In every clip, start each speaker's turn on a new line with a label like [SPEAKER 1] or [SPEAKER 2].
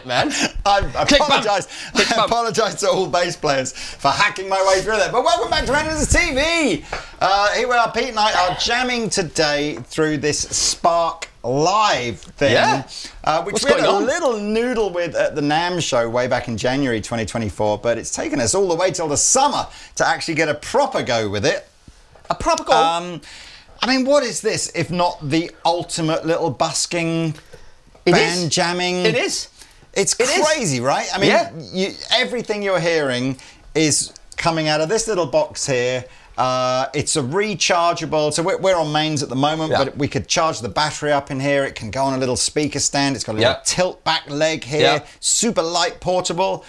[SPEAKER 1] man.
[SPEAKER 2] I apologise to all bass players for hacking my way through that. But welcome back to Andertons TV. Here we are, Pete and I are jamming today through this Spark Live thing, which we had a little noodle with at the NAMM show way back in January 2024, but it's taken us all the way till the summer to actually get a proper go with it.
[SPEAKER 1] A proper go?
[SPEAKER 2] I mean, what is this if not the ultimate little busking band jamming?
[SPEAKER 1] It is.
[SPEAKER 2] It's crazy, right? I mean, everything you're hearing is coming out of this little box here. It's a rechargeable, so we're on mains at the moment, but we could charge the battery up in here. It can go on a little speaker stand. It's got a little tilt back leg here. Super light portable.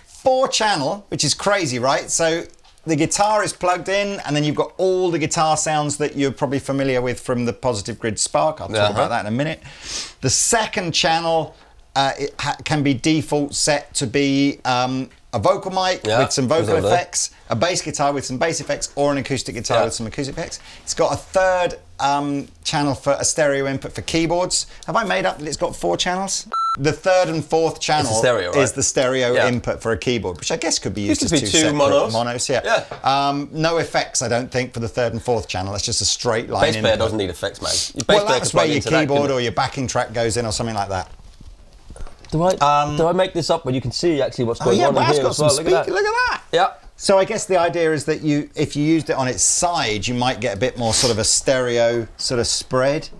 [SPEAKER 2] 4-channel, which is crazy, right? So the guitar is plugged in, and then you've got all the guitar sounds that you're probably familiar with from the Positive Grid Spark. I'll talk about that in a minute. The second channel can be default set to be a vocal mic with some vocal effects, a bass guitar with some bass effects, or an acoustic guitar with some acoustic effects. It's got a third channel for a stereo input for keyboards. Have I made up that it's got 4 channels? The third and fourth channel is the stereo input for a keyboard, which I guess could be used as two separate monos. No effects, I don't think, for the third and fourth channel. That's just a straight line input.
[SPEAKER 1] Bass player doesn't need effects, man.
[SPEAKER 2] Well, that's where your keyboard or your backing track goes in or something like that.
[SPEAKER 1] Do I make this up when you can see actually what's going on in here as well? Look at
[SPEAKER 2] that.
[SPEAKER 1] Yeah.
[SPEAKER 2] So I guess the idea is that if you used it on its side, you might get a bit more sort of a stereo sort of spread.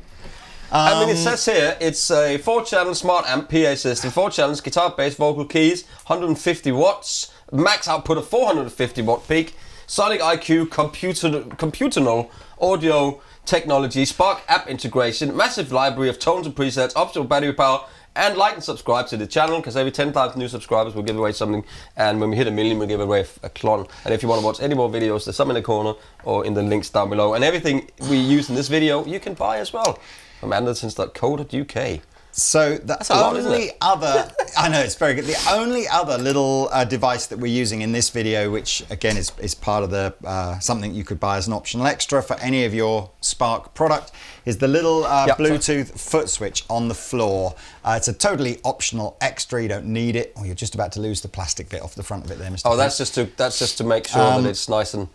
[SPEAKER 1] I mean, it says here, it's a 4-channel smart amp PA system, 4 channels, guitar, bass, vocal, keys, 150 watts, max output of 450 watt peak, Sonic IQ, computational audio technology, Spark app integration, massive library of tones and presets, optional battery power, and like and subscribe to the channel, because every 10,000 new subscribers we'll give away something, and when we hit 1 million we'll give away a clone. And if you want to watch any more videos, there's some in the corner or in the links down below, and everything we use in this video you can buy as well from andertons.co.uk.
[SPEAKER 2] So the only other, I know it's very good. The only other little device that we're using in this video, which again is part of the something you could buy as an optional extra for any of your Spark product, is the little Bluetooth Footswitch on the floor. It's a totally optional extra. You don't need it. Oh, you're just about to lose the plastic bit off the front of it there, Mr.
[SPEAKER 1] Oh, that's just to make sure that it's nice and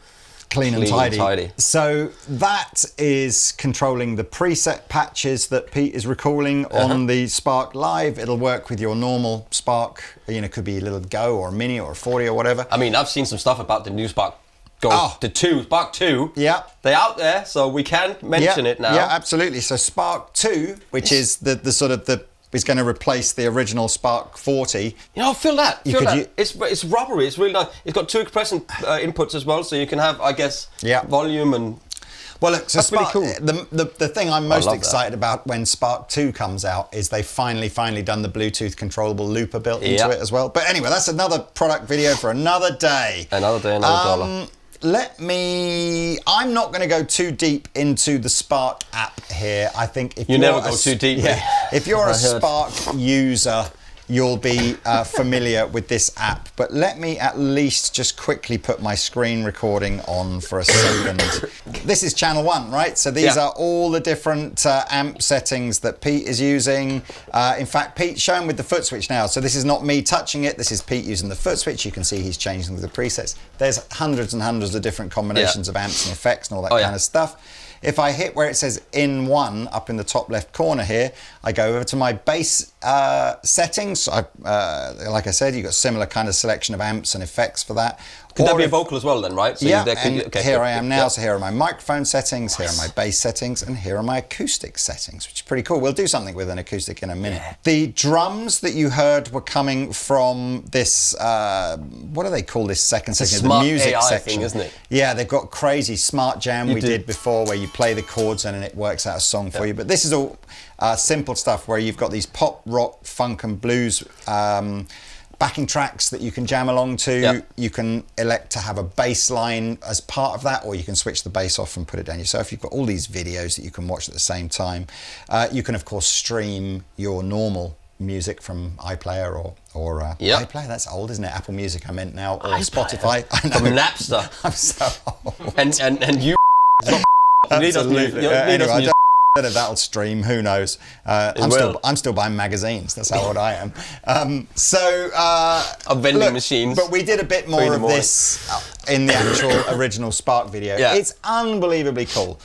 [SPEAKER 2] clean and tidy. So that is controlling the preset patches that Pete is recalling on the Spark Live. It'll work with your normal Spark. You know, it could be a little Go or a Mini or a 40 or whatever.
[SPEAKER 1] I mean, I've seen some stuff about the new Spark Go, Spark 2.
[SPEAKER 2] Yeah.
[SPEAKER 1] They're out there, so we can mention it now.
[SPEAKER 2] Yeah, absolutely. So Spark 2, which is the sort of is going to replace the original Spark 40.
[SPEAKER 1] You know, feel that. It's rubbery. It's really nice. It's got 2 compressor inputs as well, so you can have, I guess, volume and.
[SPEAKER 2] Well, look, so
[SPEAKER 1] that's
[SPEAKER 2] Spark,
[SPEAKER 1] really cool.
[SPEAKER 2] The thing I'm most excited about when Spark 2 comes out is they finally done the Bluetooth controllable looper built into it as well. But anyway, that's another product video for another day.
[SPEAKER 1] Another day, another dollar.
[SPEAKER 2] I'm not going to go too deep into the Spark app here. I think if
[SPEAKER 1] you never go too deep.
[SPEAKER 2] If you're a Spark user, you'll be familiar with this app. But let me at least just quickly put my screen recording on for a second. This is channel 1, right? So these are all the different amp settings that Pete is using. In fact, Pete's showing with the Footswitch now. So this is not me touching it. This is Pete using the Footswitch. You can see he's changing with the presets. There's hundreds and hundreds of different combinations of amps and effects and all that kind of stuff. If I hit where it says in 1 up in the top left corner here, I go over to my bass settings. Like I said, you've got similar kind of selection of amps and effects for that.
[SPEAKER 1] Could that be a vocal as well then, right? So
[SPEAKER 2] here I am now. So here are my microphone settings, here are my bass settings, and here are my acoustic settings, which is pretty cool. We'll do something with an acoustic in a minute. The drums that you heard were coming from this, what do they call this second section? The music
[SPEAKER 1] AI
[SPEAKER 2] section,
[SPEAKER 1] thing, isn't it?
[SPEAKER 2] Yeah, they've got crazy Smart Jam we did before, where you play the chords and it works out a song for you. But this is all simple stuff where you've got these pop, rock, funk and blues backing tracks that you can jam along to. You can elect to have a bass line as part of that, or you can switch the bass off and put it down yourself. You've got all these videos that you can watch at the same time. You can of course stream your normal music from iPlayer or iPlayer, that's old, isn't it? Apple Music I meant now, or Spotify. I know.
[SPEAKER 1] From Napster.
[SPEAKER 2] I'm so old.
[SPEAKER 1] And you
[SPEAKER 2] Absolutely. Anyway, Whether that'll stream, who knows? I'm still buying magazines. That's how old I am.
[SPEAKER 1] Of vending machines.
[SPEAKER 2] But we did a bit more of this in the actual original Spark video. Yeah. It's unbelievably cool.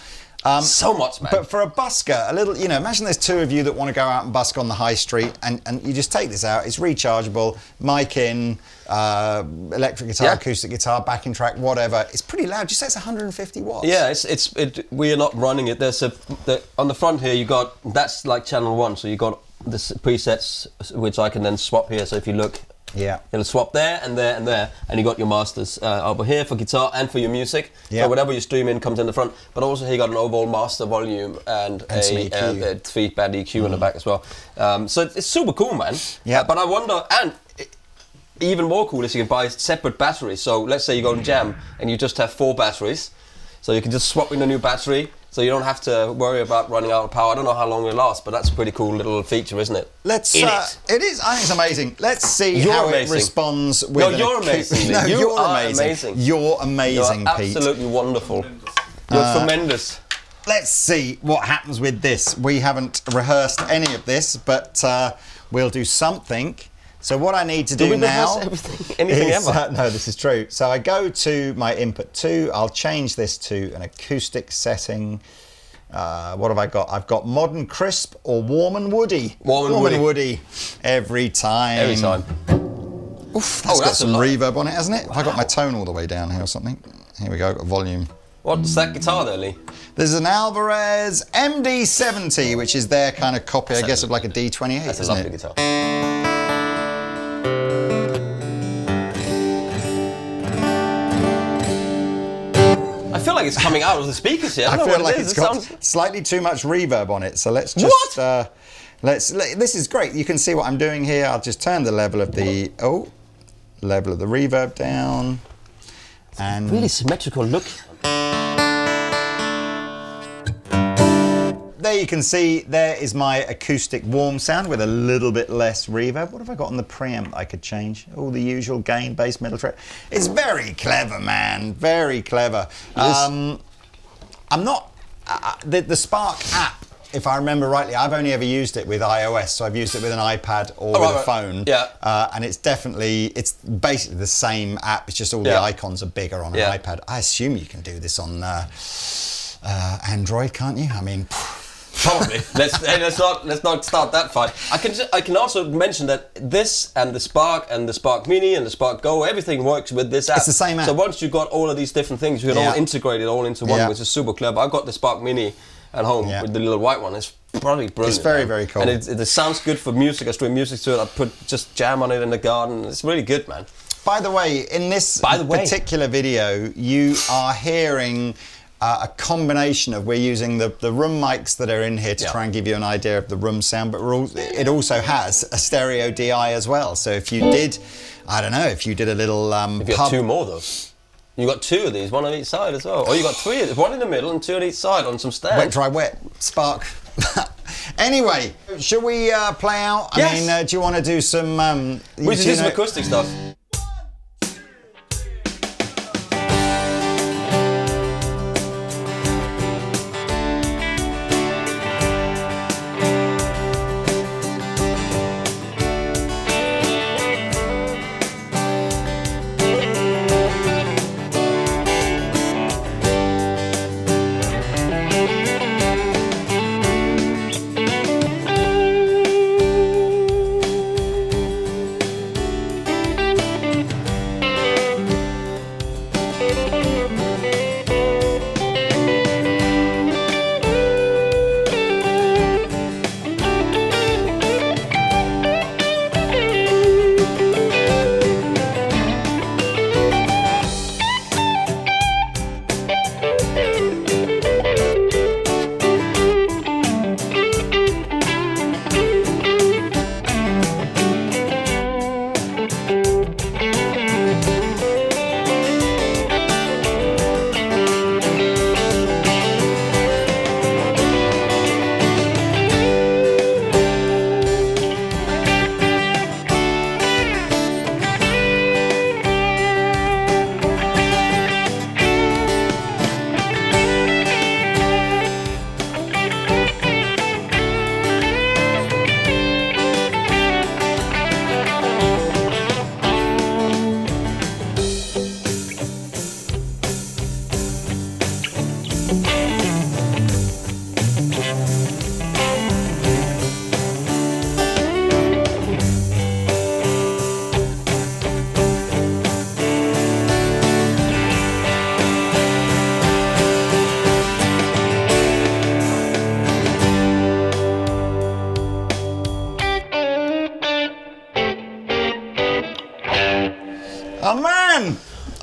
[SPEAKER 1] So much, man.
[SPEAKER 2] But for a busker, a little, imagine there's two of you that want to go out and busk on the high street, and you just take this out. It's rechargeable, mic in, electric guitar, acoustic guitar, backing track, whatever. It's pretty loud. You say it's 150 watts.
[SPEAKER 1] Yeah, we are not running it. There's on the front here. That's like channel 1, so you got the presets which I can then swap here. So if you look.
[SPEAKER 2] Yeah,
[SPEAKER 1] it'll swap there and there and there, and you got your masters over here for guitar and for your music. Yeah. So whatever you stream in comes in the front. But also here you got an overall master volume and a 3-band EQ in the back as well. So it's super cool, man. Yeah. But I wonder, and even more cool is you can buy separate batteries. So let's say you go to Jam and you just have 4 batteries, so you can just swap in a new battery. So you don't have to worry about running out of power. I don't know how long it lasts, but that's a pretty cool little feature, isn't it?
[SPEAKER 2] It is. I think it's amazing. Let's see how it responds with.
[SPEAKER 1] No, you're amazing.
[SPEAKER 2] No, you're amazing. You're amazing,
[SPEAKER 1] you're
[SPEAKER 2] Pete.
[SPEAKER 1] Absolutely wonderful. You're tremendous.
[SPEAKER 2] Let's see what happens with this. We haven't rehearsed any of this, but we'll do something. So what I need to do now
[SPEAKER 1] anything
[SPEAKER 2] is,
[SPEAKER 1] ever?
[SPEAKER 2] No, this is true. So I go to my input 2. I'll change this to an acoustic setting. What have I got? I've got modern crisp or warm and woody.
[SPEAKER 1] Warm and
[SPEAKER 2] woody. Every time.
[SPEAKER 1] Every time.
[SPEAKER 2] Oof, that's got some reverb on it, hasn't it? Wow. Have I got my tone all the way down here or something? Here we go, got volume.
[SPEAKER 1] What's that guitar there, Lee?
[SPEAKER 2] There's an Alvarez MD70, which is their kind of copy, I guess, of like a D28.
[SPEAKER 1] That's a lovely guitar. I feel like it's coming out of the speakers here.
[SPEAKER 2] I feel like it's got slightly too much reverb on it. So let's just this is great. You can see what I'm doing here. I'll just turn the level of the reverb down. And
[SPEAKER 1] really symmetrical look.
[SPEAKER 2] There you can see, there is my acoustic warm sound with a little bit less reverb. What have I got on the preamp I could change? All the usual gain, bass, middle track. It's very clever, man. Very clever. I'm not... the Spark app, if I remember rightly, I've only ever used it with iOS, so I've used it with an iPad or with a phone. Yeah. And it's basically the same app. It's just all the icons are bigger on an iPad. I assume you can do this on Android, can't you? I mean...
[SPEAKER 1] Probably. let's not start that fight. I can also mention that this and the Spark Mini and the Spark Go, everything works with this app.
[SPEAKER 2] It's the same app.
[SPEAKER 1] So once you've got all of these different things, you can all integrate it all into one, which is super clever. I've got the Spark Mini at home with the little white one. It's probably brilliant.
[SPEAKER 2] It's very, very cool.
[SPEAKER 1] And it sounds good for music. I stream music to it. I put just jam on it in the garden. It's really good, man.
[SPEAKER 2] By the way, in this particular video, you are hearing a combination of, we're using the room mics that are in here to try and give you an idea of the room sound, but it also has a stereo DI as well. So if you did, I don't know, if you did a little
[SPEAKER 1] if you got 2 more though. You got 2 of these, 1 on each side as well. Or you got 3 of these, 1 in the middle and 2 on each side on some stands.
[SPEAKER 2] Wet, dry, wet, Spark. Anyway, shall we play out?
[SPEAKER 1] Yes.
[SPEAKER 2] I mean, do you want to do some...
[SPEAKER 1] we should do some acoustic stuff.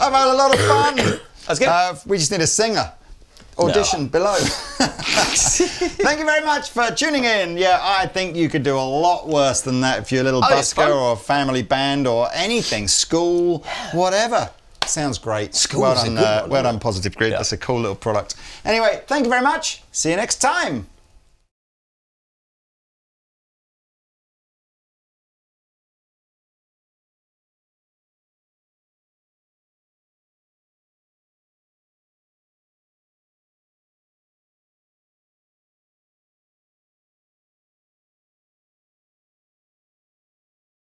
[SPEAKER 2] I've had a lot of fun.
[SPEAKER 1] That's good.
[SPEAKER 2] We just need a singer. Audition below. Thank you very much for tuning in. Yeah, I think you could do a lot worse than that if you're a little busker or a family band or anything, school, whatever. Sounds great.
[SPEAKER 1] School's
[SPEAKER 2] well done, Positive Grid.
[SPEAKER 1] Yeah.
[SPEAKER 2] That's a cool little product. Anyway, thank you very much. See you next time.